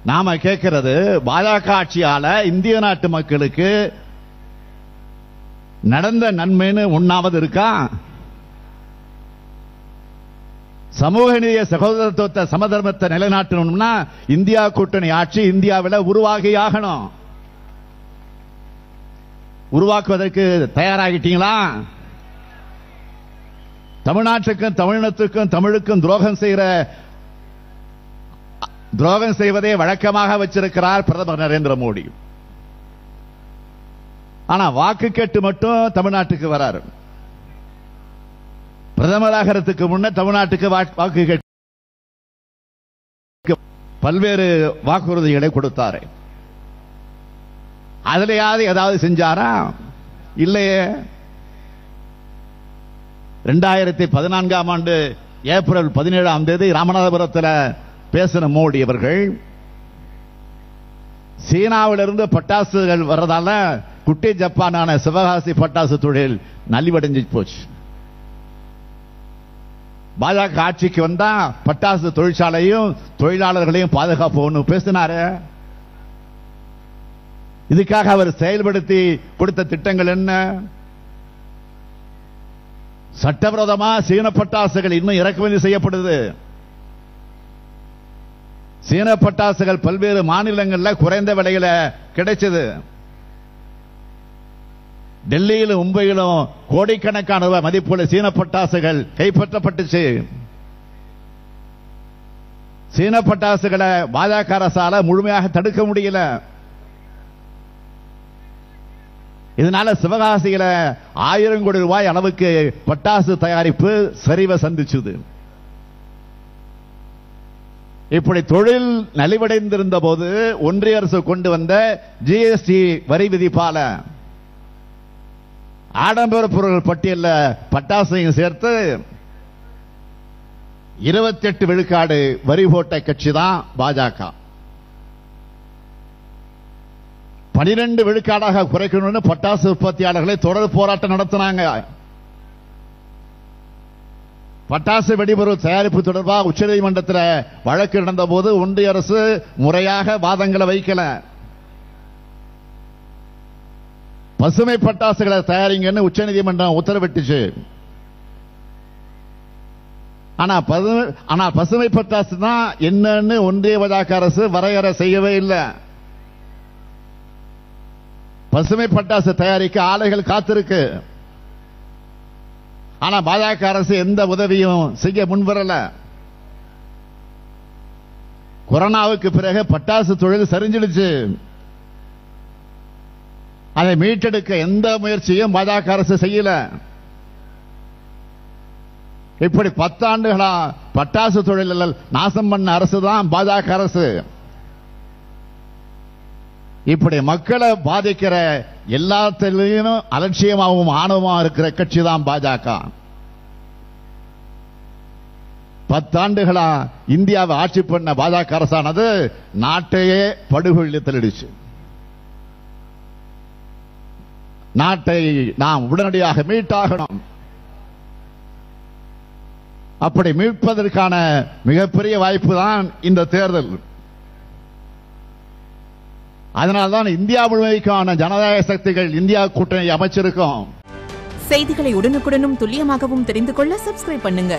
நாம கேட்கிறது பாஜக ஆட்சியால இந்திய நாட்டு மக்களுக்கு நடந்த நன்மைன்னு ஒண்ணாவது இருக்கா? சமூக நீதிய சகோதரத்துவத்தை சமதர்மத்தை நிலைநாட்டணும்னா இந்தியா கூட்டணி ஆட்சி இந்தியாவில் உருவாகியாகணும். உருவாக்குவதற்கு தயாராகிட்டீங்களா? தமிழ்நாட்டுக்கும் தமிழினத்துக்கும் தமிழுக்கும் துரோகம் செய்வதை வழக்கமாக வச்சிருக்கிறார் பிரதமர் நரேந்திர மோடி. ஆனா வாக்கு கேட்டு மட்டும் தமிழ்நாட்டுக்கு வராரு. பிரதமராகிறதுக்கு முன்ன தமிழ்நாட்டுக்கு வாக்கு கேட்டு பல்வேறு வாக்குறுதிகளை கொடுத்தாரு. அதுலயாவது ஏதாவது செஞ்சாரா? இல்லையே. 2014ஆம் ஆண்டு ஏப்ரல் 17ஆம் தேதி ராமநாதபுரத்தில் பேசின மோடி அவர்கள் சீனாவிலிருந்து பட்டாசுகள் வர்றதால குட்டி ஜப்பானான சிவகாசி பட்டாசு தொழில் நலிவடைஞ்சு போச்சு. பாஜக ஆட்சிக்கு வந்தா பட்டாசு தொழிற்சாலையும் தொழிலாளர்களையும் பாதுகாப்போம் பேசினாரு. இதுக்காக அவர் செயல்படுத்தி கொடுத்த திட்டங்கள் என்ன? சட்டவிரோதமா சீன பட்டாசுகள் இன்னும் இறக்குமதி செய்யப்படுது. சீன பட்டாசுகள் பல்வேறு மாநிலங்களில் குறைந்த விலையில கிடைச்சது. டெல்லியிலும் மும்பையிலும் கோடிக்கணக்கான ரூபாய் மதிப்புள்ள சீன பட்டாசுகள் கைப்பற்றப்பட்டுச்சு. சீன பட்டாசுகளை பாஜக அரசால முழுமையாக தடுக்க முடியல. இதனால சிவகாசியில 1000 கோடி ரூபாய் அளவுக்கு பட்டாசு தயாரிப்பு சரிவை சந்திச்சது. இப்படி தொழில் நலிவடைந்திருந்த போது ஒன்றிய அரசு கொண்டு வந்த ஜிஎஸ்டி வரி விதிப்பால ஆடம்பர பொருட்கள் பட்டியலில் பட்டாசையும் சேர்த்து 28 விழுக்காடு வரி போட்ட கட்சி தான் பாஜக. 12 விழுக்காடாக குறைக்கணும்னு பட்டாசு உற்பத்தியாளர்களை தொடர் போராட்டம் நடத்தினாங்க. பட்டாசு வெடிபொருள் தயாரிப்பு தொடர்பாக உச்சநீதிமன்றத்தில் வழக்கு நடந்த போது ஒன்றிய அரசு முறையாக வாதங்களை வைக்கல. பசுமை பட்டாசுகளை தயாரிங்கன்னு உச்சநீதிமன்றம் உத்தரவிட்டுச்சு. ஆனா பசுமை பட்டாசு தான் என்னன்னு ஒன்றிய பாஜக அரசு வரையறை செய்யவே இல்லை. பசுமை பட்டாசு தயாரிக்க ஆலைகள் காத்திருக்கு. ஆனா பாஜக அரசு எந்த உதவியும் செய்ய முன்வரல. கொரோனாவுக்கு பிறகு பட்டாசு தொழில் சரிஞ்சிடுச்சு. அதை மீட்டெடுக்க எந்த முயற்சியும் பாஜக அரசு செய்யல. இப்படி 10 ஆண்டுகளா பட்டாசு தொழில் நாசம் பண்ண அரசு தான் பாஜக அரசு. இப்படி மக்களை பாதிக்கிற எல்லாத்திலும் அலட்சியமாகவும் ஆணவமாக இருக்கிற கட்சி தான் பாஜக. 10 ஆண்டுகளா இந்தியாவை ஆட்சி பண்ண பாஜக அரசானது நாட்டையே படுகொலில் தள்ளிடுச்சு. நாட்டை நாம் உடனடியாக மீட்டாகணும். அப்படி மீட்பதற்கான மிகப்பெரிய வாய்ப்பு தான் இந்த தேர்தல். அதனால்தான் இந்தியா முழுமைக்கான ஜனநாயக சக்திகள் இந்தியா கூட்டணி அமைச்சிருக்கோம். செய்திகளை உடனுக்குடனும் துல்லியமாகவும் தெரிந்து கொள்ள சப்ஸ்கிரைப் பண்ணுங்க.